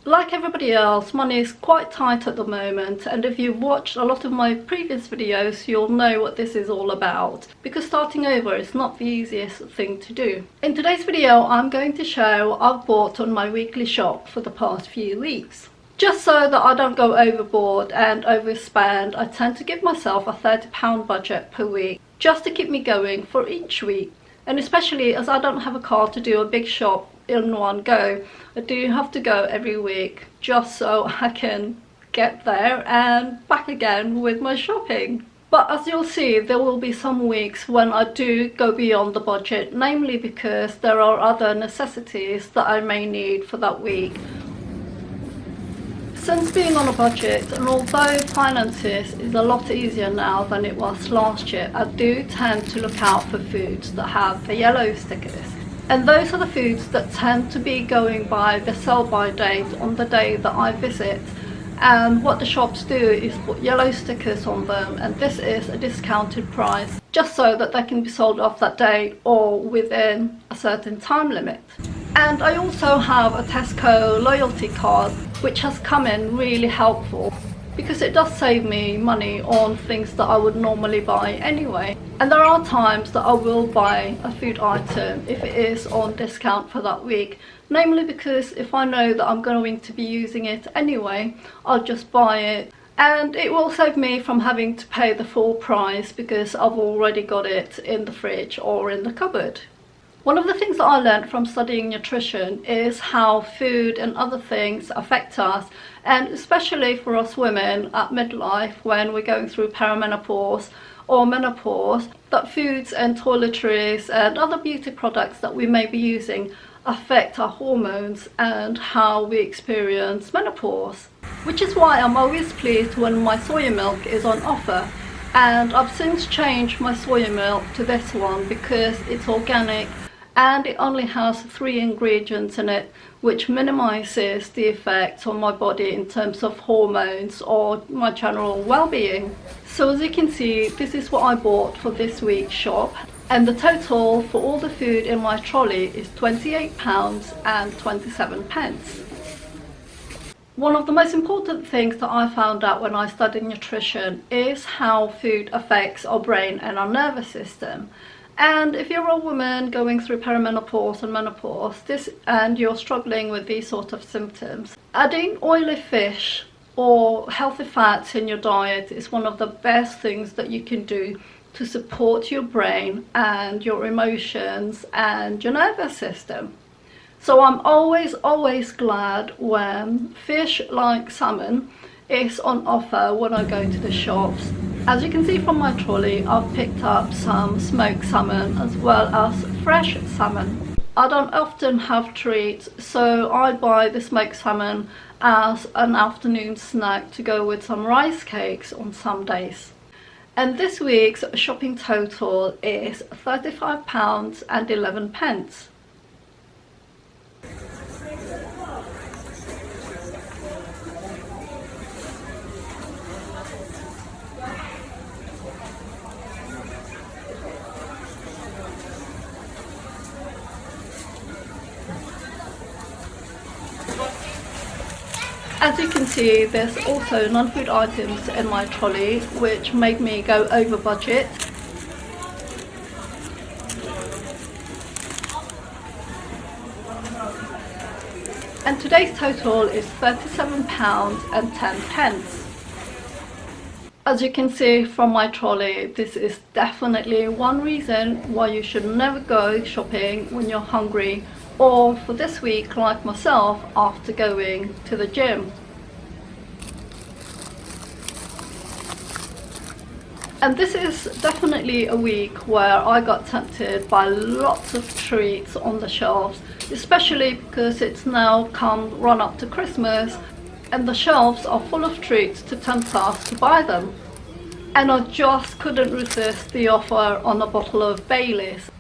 Like everybody else, money is quite tight at the moment, and if you've watched a lot of my previous videos, you'll know what this is all about, because starting over is not the easiest thing to do. In today's video, I'm going to share what I've bought on my weekly shop for the past few weeks. Just so that I don't go overboard and overspend, I tend to give myself a £30 budget per week, just to keep me going for each week. And especially as I don't have a car to do a big shop in one go, I do have to go every week just so I can get there and back again with my shopping. But as you'll see, there will be some weeks when I do go beyond the budget, namely because there are other necessities that I may need for that week. Since being on a budget, and although finances is a lot easier now than it was last year, I do tend to look out for foods that have the yellow stickers. And those are the foods that tend to be going by the sell-by date on the day that I visit. And what the shops do is put yellow stickers on them, and this is a discounted price, just so that they can be sold off that day or within a certain time limit. And I also have a Tesco loyalty card, which has come in really helpful, because it does save me money on things that I would normally buy anyway. And there are times that I will buy a food item if it is on discount for that week, namely because if I know that I'm going to be using it anyway, I'll just buy it. And it will save me from having to pay the full price because I've already got it in the fridge or in the cupboard. One of the things that I learned from studying nutrition is how food and other things affect us, and especially for us women at midlife when we're going through perimenopause or menopause, that foods and toiletries and other beauty products that we may be using affect our hormones and how we experience menopause. Which is why I'm always pleased when my soya milk is on offer. And I've since changed my soya milk to this one because it's organic and it only has 3 ingredients in it, which minimises the effects on my body in terms of hormones or my general well-being. So as you can see, this is what I bought for this week's shop, and the total for all the food in my trolley is £28.27. One of the most important things that I found out when I studied nutrition is how food affects our brain and our nervous system. And if you're a woman going through perimenopause and menopause, and you're struggling with these sort of symptoms, adding oily fish or healthy fats in your diet is one of the best things that you can do to support your brain and your emotions and your nervous system. So I'm always glad when fish like salmon is on offer when I go to the shops. As you can see from my trolley, I've picked up some smoked salmon as well as fresh salmon. I don't often have treats, so I buy the smoked salmon as an afternoon snack to go with some rice cakes on some days. And this week's shopping total is £35.11. As you can see, there's also non-food items in my trolley, which made me go over budget. And today's total is £37.10. As you can see from my trolley, this is definitely one reason why you should never go shopping when you're hungry, or for this week, like myself, after going to the gym. And this is definitely a week where I got tempted by lots of treats on the shelves, especially because it's now come run up to Christmas and the shelves are full of treats to tempt us to buy them. And I just couldn't resist the offer on a bottle of Baileys.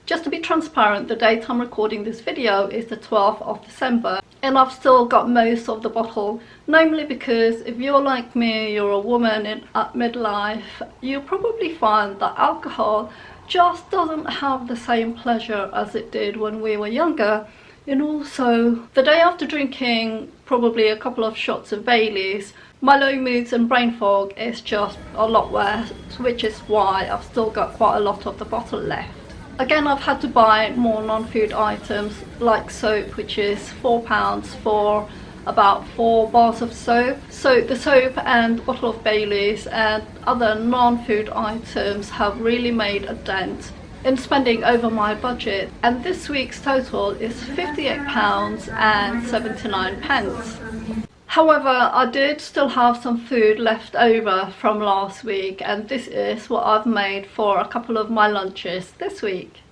Just to be transparent, the date I'm recording this video is the 12th of December, and I've still got most of the bottle, namely because if you're like me, you're a woman at midlife, you'll probably find that alcohol just doesn't have the same pleasure as it did when we were younger, And also, the day after drinking probably a couple of shots of Baileys, my low moods and brain fog is just a lot worse, which is why I've still got quite a lot of the bottle left. Again, I've had to buy more non-food items like soap, which is £4 for about 4 bars of soap. So the soap and bottle of Baileys and other non-food items have really made a dent in spending over my budget, and this week's total is £58.79. However, I did still have some food left over from last week, and this is what I've made for a couple of my lunches this week.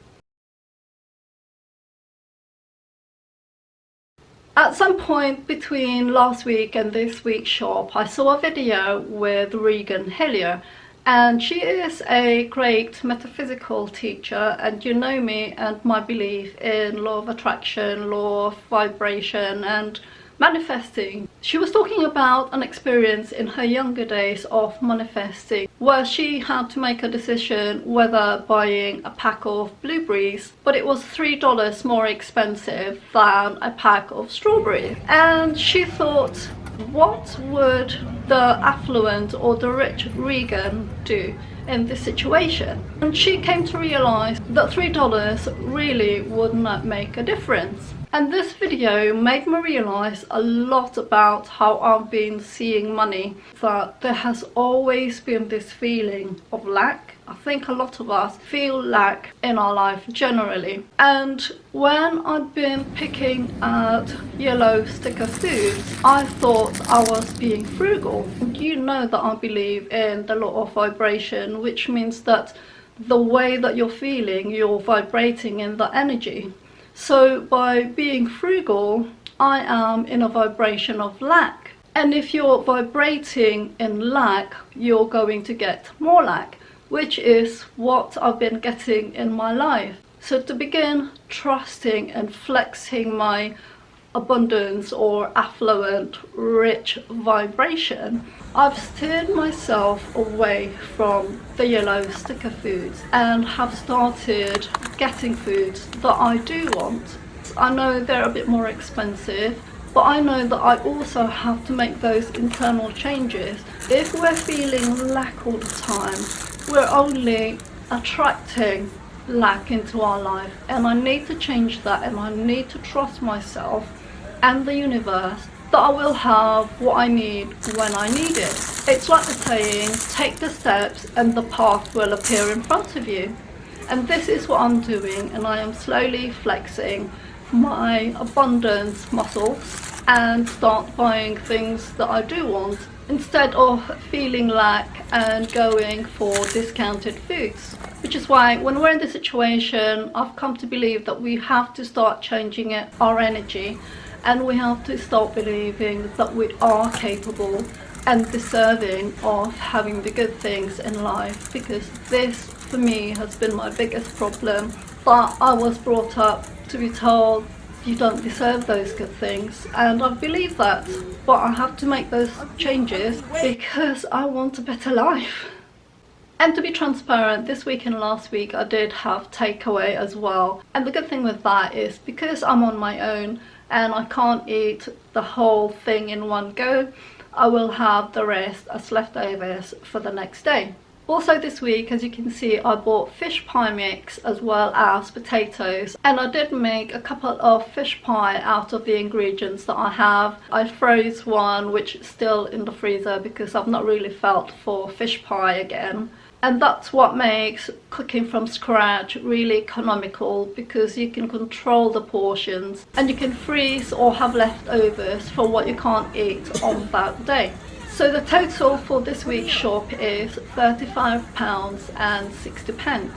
At some point between last week and this week's shop, I saw a video with Regan Hillier, and she is a great metaphysical teacher, and you know me and my belief in law of attraction, law of vibration and manifesting. She was talking about an experience in her younger days of manifesting where she had to make a decision whether buying a pack of blueberries, but it was $3 more expensive than a pack of strawberries. And she thought, what would the affluent or the rich Regan do in this situation? And she came to realize that $3 really would not make a difference. And this video made me realize a lot about how I've been seeing money, that there has always been this feeling of lack. I think a lot of us feel lack in our life generally. And when I'd been picking at yellow sticker foods, I thought I was being frugal. You know that I believe in the law of vibration, which means that the way that you're feeling, you're vibrating in the energy. So by being frugal, I am in a vibration of lack. And if you're vibrating in lack, you're going to get more lack, which is what I've been getting in my life. So to begin trusting and flexing my abundance or affluent, rich vibration, I've steered myself away from the yellow sticker foods and have started getting foods that I do want. I know they're a bit more expensive, but I know that I also have to make those internal changes. If we're feeling lack all the time, we're only attracting lack into our life, and I need to change that, and I need to trust myself and the universe that I will have what I need when I need it. It's like the saying, take the steps and the path will appear in front of you. And this is what I'm doing, and I am slowly flexing my abundance muscles and start buying things that I do want, instead of feeling lack and going for discounted foods. Which is why when we're in this situation, I've come to believe that we have to start changing our energy, and we have to start believing that we are capable and deserving of having the good things in life, because this for me has been my biggest problem, that I was brought up to be told you don't deserve those good things, and I believe that, but I have to make those changes because I want a better life. And to be transparent, this week and last week I did have takeaway as well, and the good thing with that is because I'm on my own and I can't eat the whole thing in one go, I will have the rest as leftovers for the next day. Also this week, as you can see, I bought fish pie mix as well as potatoes, and I did make a couple of fish pie out of the ingredients that I have. I froze one which is still in the freezer because I've not really felt for fish pie again. And that's what makes cooking from scratch really economical, because you can control the portions and you can freeze or have leftovers for what you can't eat on that day. So the total for this week's shop is £35.60.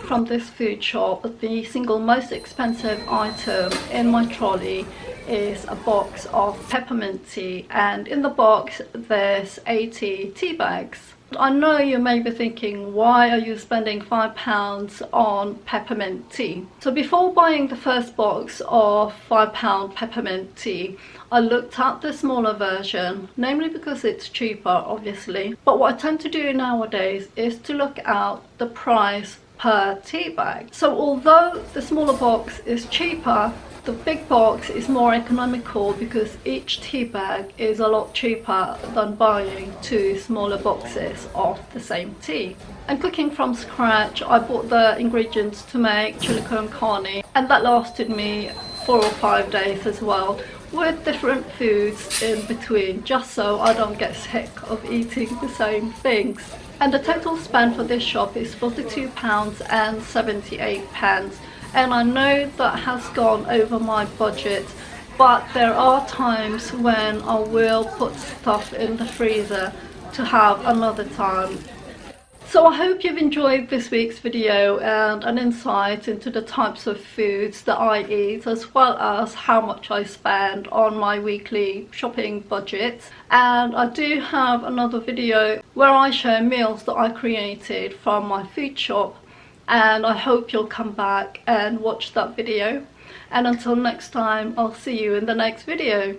From this food shop, the single most expensive item in my trolley is a box of peppermint tea, and in the box there's 80 tea bags. I know you may be thinking, why are you spending £5 on peppermint tea? So before buying the first box of £5 peppermint tea, I looked at the smaller version, namely because it's cheaper obviously, but what I tend to do nowadays is to look at the price per tea bag. So although the smaller box is cheaper, The big box is more economical because each tea bag is a lot cheaper than buying two smaller boxes of the same tea. And cooking from scratch, I bought the ingredients to make chili con carne, and that lasted me 4 or 5 days as well, with different foods in between, just so I don't get sick of eating the same things. And the total spend for this shop is £42 and 78 pence. And I know that has gone over my budget, but there are times when I will put stuff in the freezer to have another time. So I hope you've enjoyed this week's video and an insight into the types of foods that I eat, as well as how much I spend on my weekly shopping budget. And I do have another video where I share meals that I created from my food shop, and I hope you'll come back and watch that video. And until next time, I'll see you in the next video.